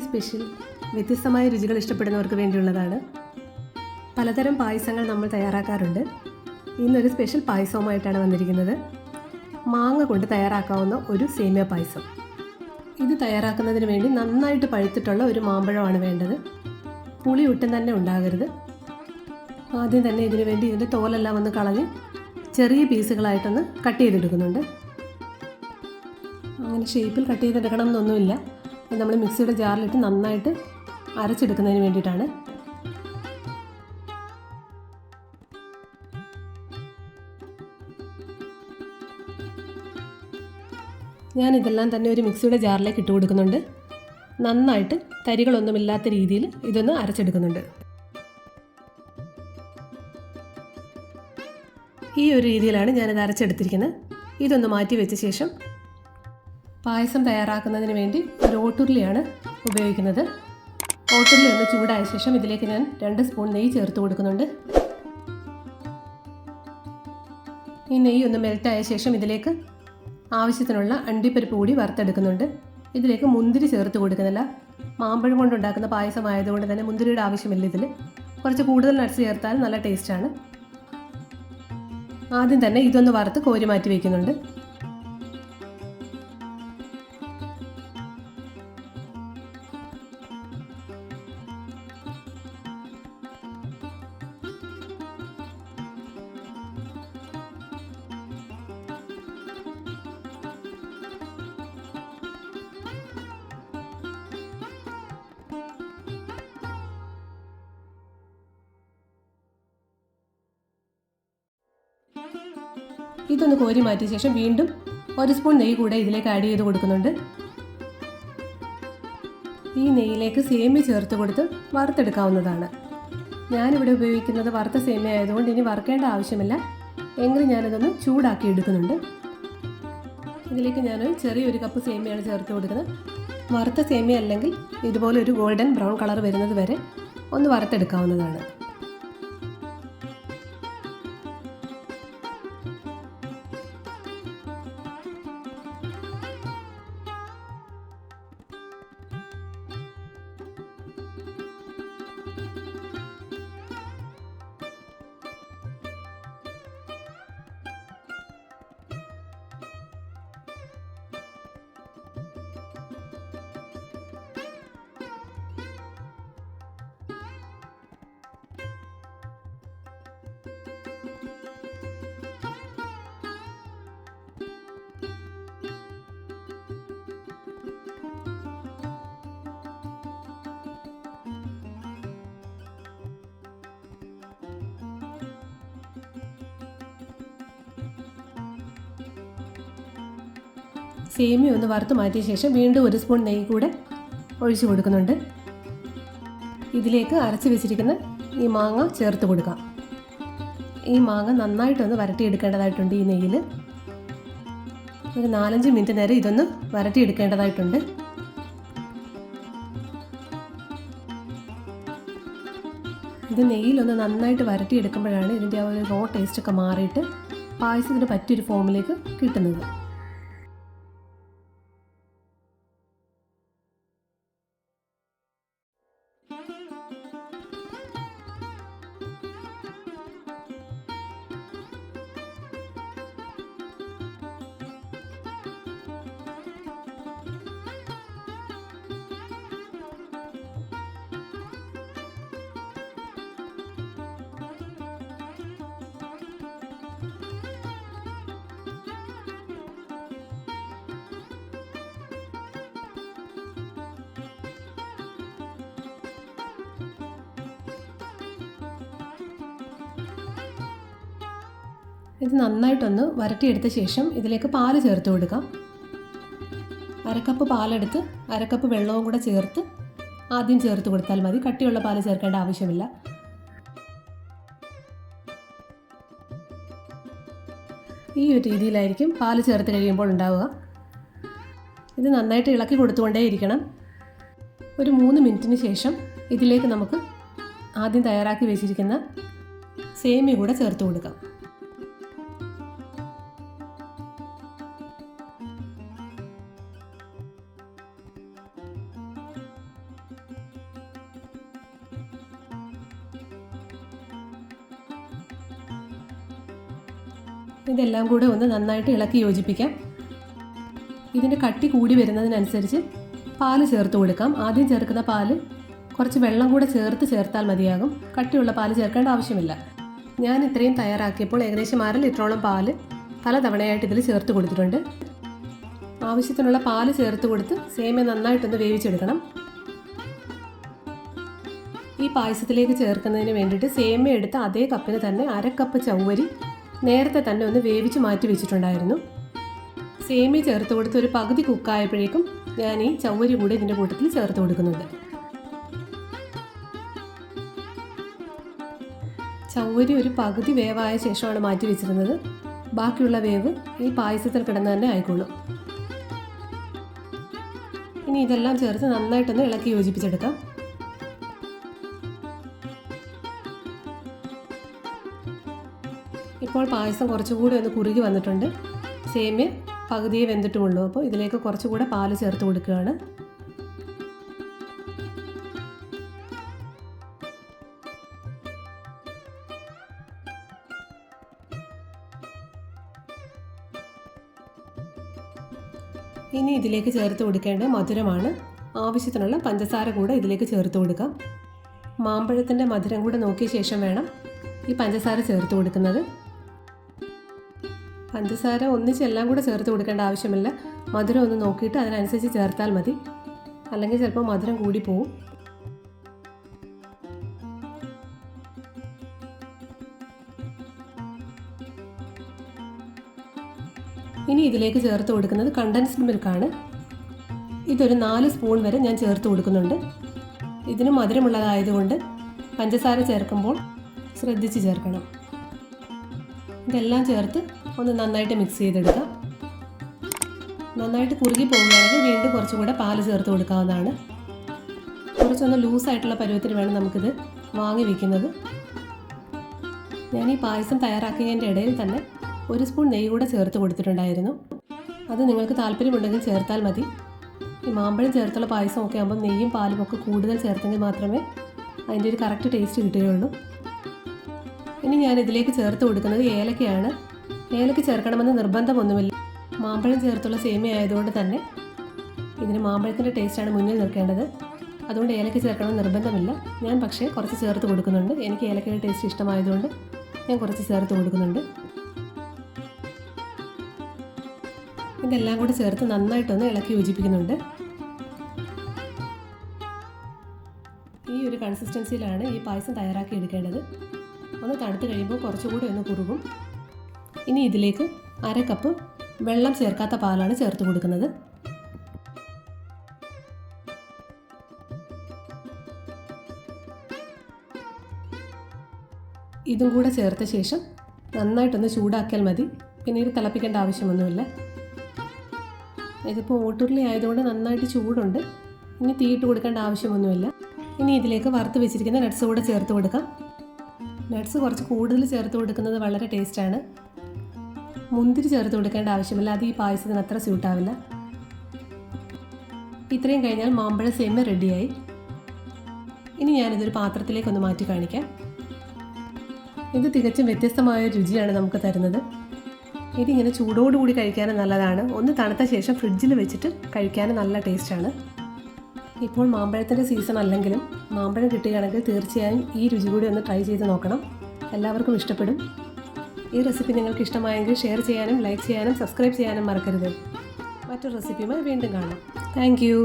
Special വ്യത്യസ്തമായ രുചികൾ ഇഷ്ടപ്പെടുന്നവർക്ക് വേണ്ടിയുള്ളതാണ്. പലതരം പായസങ്ങൾ നമ്മൾ തയ്യാറാക്കാറുണ്ട്. ഇന്നൊരു സ്പെഷ്യൽ പായസവുമായിട്ടാണ് വന്നിരിക്കുന്നത്. മാങ്ങ കൊണ്ട് തയ്യാറാക്കാവുന്ന ഒരു സേമിയ പായസം. ഇത് തയ്യാറാക്കുന്നതിന് വേണ്ടി നന്നായിട്ട് പഴുത്തിട്ടുള്ള ഒരു മാമ്പഴമാണ് വേണ്ടത്. പുളി ഒട്ടും തന്നെ ഉണ്ടാകരുത്. ആദ്യം തന്നെ ഇതിനു വേണ്ടി ഇതിൻ്റെ തോലെല്ലാം ഒന്ന് കളഞ്ഞ് ചെറിയ പീസുകളായിട്ടൊന്ന് കട്ട് ചെയ്തെടുക്കുന്നുണ്ട്. അങ്ങനെ ഷേപ്പിൽ കട്ട് ചെയ്തെടുക്കണം എന്നൊന്നുമില്ല. നമ്മൾ മിക്സിയുടെ ജാറിലിട്ട് നന്നായിട്ട് അരച്ചെടുക്കുന്നതിന് വേണ്ടിയിട്ടാണ്. ഞാനിതെല്ലാം തന്നെ ഒരു മിക്സിയുടെ ജാറിലേക്ക് ഇട്ട് കൊടുക്കുന്നുണ്ട്. നന്നായിട്ട് തരികളൊന്നുമില്ലാത്ത രീതിയിൽ ഇതൊന്ന് അരച്ചെടുക്കുന്നുണ്ട്. ഈ ഒരു രീതിയിലാണ് ഞാനിത് അരച്ചെടുത്തിരിക്കുന്നത്. ഇതൊന്ന് മാറ്റി വെച്ച ശേഷം പായസം തയ്യാറാക്കുന്നതിന് വേണ്ടി ഒരു ഓട്ടുരുളിയാണ് ഉപയോഗിക്കുന്നത്. ഓട്ടുരുളി ഒന്ന് ചൂടായ ശേഷം ഇതിലേക്ക് ഞാൻ 2 സ്പൂൺ നെയ്യ് ചേർത്ത് കൊടുക്കുന്നുണ്ട്. ഈ നെയ്യ് ഒന്ന് മെൽറ്റായ ശേഷം ഇതിലേക്ക് ആവശ്യത്തിനുള്ള അണ്ടിപ്പരിപ്പ് കൂടി വറുത്തെടുക്കുന്നുണ്ട്. ഇതിലേക്ക് മുന്തിരി ചേർത്ത് കൊടുക്കുന്നില്ല. മാമ്പഴം കൊണ്ടുണ്ടാക്കുന്ന പായസമായതുകൊണ്ട് തന്നെ മുന്തിരിയുടെ ആവശ്യമില്ല. ഇതിൽ കുറച്ച് കൂടുതൽ നട്ട്സ് ചേർത്താൽ നല്ല ടേസ്റ്റാണ്. ആദ്യം തന്നെ ഇതൊന്ന് വറുത്ത് കോരി മാറ്റി വയ്ക്കുന്നുണ്ട്. ഇതൊന്ന് കോരി മാറ്റിയ ശേഷം വീണ്ടും 1 സ്പൂൺ നെയ്യ് കൂടെ ഇതിലേക്ക് ആഡ് ചെയ്ത് കൊടുക്കുന്നുണ്ട്. ഈ നെയ്യിലേക്ക് സേമിയ ചേർത്ത് കൊടുത്ത് വറുത്തെടുക്കാവുന്നതാണ്. ഞാനിവിടെ ഉപയോഗിക്കുന്നത് വറുത്ത സേമിയ ആയതുകൊണ്ട് ഇനി വറുക്കേണ്ട ആവശ്യമില്ല. എങ്കിലും ഞാനിതൊന്ന് ചൂടാക്കി എടുക്കുന്നുണ്ട്. ഇതിലേക്ക് ഞാൻ ചെറിയൊരു കപ്പ് സേമിയാണ് ചേർത്ത് കൊടുക്കുന്നത്. വറുത്ത സേമിയ അല്ലെങ്കിൽ ഇതുപോലെ ഒരു ഗോൾഡൻ ബ്രൗൺ കളർ വരുന്നത് വരെ ഒന്ന് വറുത്തെടുക്കാവുന്നതാണ്. സേമിയ ഒന്ന് വറുത്ത് മാറ്റിയ ശേഷം വീണ്ടും 1 സ്പൂൺ നെയ്യ് കൂടെ ഒഴിച്ചു കൊടുക്കുന്നുണ്ട്. ഇതിലേക്ക് അരച്ച് വെച്ചിരിക്കുന്ന ഈ മാങ്ങ ചേർത്ത് കൊടുക്കാം. ഈ മാങ്ങ നന്നായിട്ടൊന്ന് വരട്ടിയെടുക്കേണ്ടതായിട്ടുണ്ട്. ഈ നെയ്യിൽ ഒരു 4-5 മിനിറ്റ് നേരം ഇതൊന്ന് വരട്ടിയെടുക്കേണ്ടതായിട്ടുണ്ട്. ഇത് നെയ്യിലൊന്ന് നന്നായിട്ട് വരട്ടിയെടുക്കുമ്പോഴാണ് ഇതിൻ്റെ ആ ഒരു റോ ടേസ്റ്റൊക്കെ മാറിയിട്ട് പായസത്തിന് പറ്റിയൊരു ഫോമിലേക്ക് കിട്ടുന്നത്. ഇത് നന്നായിട്ടൊന്ന് വരട്ടിയെടുത്ത ശേഷം ഇതിലേക്ക് പാല് ചേർത്ത് കൊടുക്കാം. 1/2 കപ്പ് പാലെടുത്ത് 1/2 കപ്പ് വെള്ളവും കൂടെ ചേർത്ത് ആദ്യം ചേർത്ത് കൊടുത്താൽ മതി. കട്ടിയുള്ള പാല് ചേർക്കേണ്ട ആവശ്യമില്ല. ഈ ഒരു രീതിയിലായിരിക്കും പാല് ചേർത്ത് കഴിയുമ്പോൾ ഉണ്ടാവുക. ഇത് നന്നായിട്ട് ഇളക്കി കൊടുത്തുകൊണ്ടേയിരിക്കണം. ഒരു 3 മിനിറ്റിന് ശേഷം ഇതിലേക്ക് നമുക്ക് ആദ്യം തയ്യാറാക്കി വെച്ചിരിക്കുന്ന സേമിയ കൂടെ ചേർത്ത് കൊടുക്കാം. ഇതെല്ലാം കൂടെ ഒന്ന് നന്നായിട്ട് ഇളക്കി യോജിപ്പിക്കാം. ഇതിൻ്റെ കട്ടി കൂടി വരുന്നതിനനുസരിച്ച് പാല് ചേർത്ത് കൊടുക്കാം. ആദ്യം ചേർക്കുന്ന പാല് കുറച്ച് വെള്ളം കൂടെ ചേർത്താൽ മതിയാകും. കട്ടിയുള്ള പാല് ചേർക്കേണ്ട ആവശ്യമില്ല. ഞാൻ ഇത്രയും തയ്യാറാക്കിയപ്പോൾ ഏകദേശം 1/2 ലിറ്ററോളം പാല് പല തവണയായിട്ട് ഇതിൽ ചേർത്ത് കൊടുത്തിട്ടുണ്ട്. ആവശ്യത്തിനുള്ള പാല് ചേർത്ത് കൊടുത്ത് സേമിയ നന്നായിട്ടൊന്ന് വേവിച്ചെടുക്കണം. ഈ പായസത്തിലേക്ക് ചേർക്കുന്നതിന് വേണ്ടിയിട്ട് സേമിയ എടുത്ത അതേ കപ്പിന് തന്നെ 1/2 കപ്പ് ചവ്വരി നേരത്തെ തന്നെ ഒന്ന് വേവിച്ച് മാറ്റി വെച്ചിട്ടുണ്ടായിരുന്നു. സേമിയ ചേർത്ത് കൊടുത്ത് ഒരു പകുതി കുക്കായപ്പോഴേക്കും ഞാൻ ഈ ചവ്വരി കൂടി ഇതിൻ്റെ കൂട്ടത്തിൽ ചേർത്ത് കൊടുക്കുന്നുണ്ട്. ചവ്വരി ഒരു പകുതി വേവായ ശേഷമാണ് മാറ്റി വെച്ചിരുന്നത്. ബാക്കിയുള്ള വേവ് ഈ പായസത്തിൽ കിടന്ന് തന്നെ ആയിക്കോളും. ഇനി ഇതെല്ലാം ചേർത്ത് നന്നായിട്ടൊന്ന് ഇളക്കി യോജിപ്പിച്ചെടുക്കാം. ഇപ്പോൾ പായസം കുറച്ചുകൂടി ഒന്ന് കുറുകി വന്നിട്ടുണ്ട്. സേമിയ പകുതിയെ വെന്തിട്ടുമുള്ളൂ. അപ്പോൾ ഇതിലേക്ക് കുറച്ചുകൂടെ പാല് ചേർത്ത് കൊടുക്കുകയാണ്. ഇനി ഇതിലേക്ക് ചേർത്ത് കൊടുക്കേണ്ട മധുരമാണ്. ആവശ്യത്തിനുള്ള പഞ്ചസാര കൂടെ ഇതിലേക്ക് ചേർത്ത് കൊടുക്കാം. മാമ്പഴത്തിൻ്റെ മധുരം കൂടെ നോക്കിയ ശേഷം വേണം ഈ പഞ്ചസാര ചേർത്ത് കൊടുക്കുന്നത്. പഞ്ചസാര ഒന്നിച്ചെല്ലാം കൂടെ ചേർത്ത് കൊടുക്കേണ്ട ആവശ്യമില്ല. മധുരം ഒന്ന് നോക്കിയിട്ട് അതിനനുസരിച്ച് ചേർത്താൽ മതി. അല്ലെങ്കിൽ ചിലപ്പോൾ മധുരം കൂടി പോവും. ഇനി ഇതിലേക്ക് ചേർത്ത് കൊടുക്കുന്നത് കണ്ടൻസ്ഡ് മിൽക്കാണ്. ഇതൊരു 4 സ്പൂൺ വരെ ഞാൻ ചേർത്ത് കൊടുക്കുന്നുണ്ട്. ഇതിന് മധുരമുള്ളതായതുകൊണ്ട് പഞ്ചസാര ചേർക്കുമ്പോൾ ശ്രദ്ധിച്ച് ചേർക്കണം. ഇതെല്ലാം ചേർത്ത് ഒന്ന് നന്നായിട്ട് മിക്സ് ചെയ്തെടുക്കാം. നന്നായിട്ട് കുറുകി പോകുകയാണെങ്കിൽ വീണ്ടും കുറച്ചുകൂടെ പാല് ചേർത്ത് കൊടുക്കാവുന്നതാണ്. കുറച്ചൊന്ന് ലൂസായിട്ടുള്ള പരുവത്തിന് വേണം നമുക്കിത് വാങ്ങി വയ്ക്കുന്നത്. ഞാൻ ഈ പായസം തയ്യാറാക്കിയതിൻ്റെ ഇടയിൽ തന്നെ 1 സ്പൂൺ നെയ്യ് കൂടെ ചേർത്ത് കൊടുത്തിട്ടുണ്ടായിരുന്നു. അത് നിങ്ങൾക്ക് താല്പര്യമുണ്ടെങ്കിൽ ചേർത്താൽ മതി. ഈ മാമ്പഴം ചേർത്തുള്ള പായസമൊക്കെ ആകുമ്പോൾ നെയ്യും പാലും ഒക്കെ കൂടുതൽ ചേർത്തെങ്കിൽ മാത്രമേ അതിൻ്റെ ഒരു കറക്റ്റ് ടേസ്റ്റ് കിട്ടുകയുള്ളൂ. ഇനി ഞാൻ ഇതിലേക്ക് ചേർത്ത് കൊടുക്കുന്നത് ഏലക്കയാണ്. ഏലക്ക ചേർക്കണമെന്ന് നിർബന്ധമൊന്നുമില്ല. മാമ്പഴം ചേർത്തുള്ള സേമിയ ആയതുകൊണ്ട് തന്നെ ഇതിന് മാമ്പഴത്തിൻ്റെ ടേസ്റ്റാണ് മുന്നിൽ നിൽക്കേണ്ടത്. അതുകൊണ്ട് ഏലക്ക ചേർക്കണമെന്ന് നിർബന്ധമില്ല. ഞാൻ പക്ഷേ കുറച്ച് ചേർത്ത് കൊടുക്കുന്നുണ്ട്. എനിക്ക് ഏലക്കയുടെ ടേസ്റ്റ് ഇഷ്ടമായതുകൊണ്ട് ഞാൻ കുറച്ച് ചേർത്ത് കൊടുക്കുന്നുണ്ട്. ഇതെല്ലാം കൂടി ചേർത്ത് നന്നായിട്ടൊന്ന് ഇളക്കി യോജിപ്പിക്കുന്നുണ്ട്. ഈ ഒരു കൺസിസ്റ്റൻസിയിലാണ് ഈ പായസം തയ്യാറാക്കി എടുക്കേണ്ടത്. ഒന്ന് തണുത്ത് കഴിയുമ്പോൾ കുറച്ചുകൂടി ഒന്ന് കുറുകും. ഇനി ഇതിലേക്ക് 1/2 കപ്പ് വെള്ളം ചേർക്കാത്ത പാലാണ് ചേർത്ത് കൊടുക്കുന്നത്. ഇതും കൂടെ ചേർത്ത ശേഷം നന്നായിട്ടൊന്ന് ചൂടാക്കിയാൽ മതി. പിന്നീട് തിളപ്പിക്കേണ്ട ആവശ്യമൊന്നുമില്ല. ഇതിപ്പോൾ ഓട്ടുരുളി ആയതുകൊണ്ട് നന്നായിട്ട് ചൂടുണ്ട്. ഇനി തീയിട്ട് കൊടുക്കേണ്ട ആവശ്യമൊന്നുമില്ല. ഇനി ഇതിലേക്ക് വറുത്ത് വെച്ചിരിക്കുന്ന നട്ട്സ് കൂടെ ചേർത്ത് കൊടുക്കാം. നട്ട്സ് കുറച്ച് കൂടുതൽ ചേർത്ത് കൊടുക്കുന്നത് വളരെ ടേസ്റ്റാണ്. മുന്തിരി ചേർത്ത് കൊടുക്കേണ്ട ആവശ്യമില്ല. അത് ഈ പായസത്തിന് അത്ര സ്യൂട്ടാവില്ല. ഇത്രയും കഴിഞ്ഞാൽ മാമ്പഴ സേമിയ റെഡിയായി. ഇനി ഞാനിതൊരു പാത്രത്തിലേക്കൊന്ന് മാറ്റി കാണിക്കാം. ഇത് തികച്ചും വ്യത്യസ്തമായ രുചിയാണ് നമുക്ക് തരുന്നത്. ഇതിങ്ങനെ ചൂടോടുകൂടി കഴിക്കാനും നല്ലതാണ്. ഒന്ന് തണുത്ത ശേഷം ഫ്രിഡ്ജിൽ വെച്ചിട്ട് കഴിക്കാനും നല്ല ടേസ്റ്റാണ്. ഇപ്പോൾ മാമ്പഴത്തിൻ്റെ സീസൺ അല്ലെങ്കിലും മാമ്പഴം കിട്ടുകയാണെങ്കിൽ തീർച്ചയായും ഈ രുചി കൂടി ഒന്ന് ട്രൈ ചെയ്ത് നോക്കണം. എല്ലാവർക്കും ഇഷ്ടപ്പെടും. ഈ റെസിപ്പി നിങ്ങൾക്ക് ഇഷ്ടമായെങ്കിൽ ഷെയർ ചെയ്യാനും ലൈക്ക് ചെയ്യാനും സബ്സ്ക്രൈബ് ചെയ്യാനും മറക്കരുത്. മറ്റൊരു റെസിപ്പിയുമായി വീണ്ടും കാണാം. Thank you.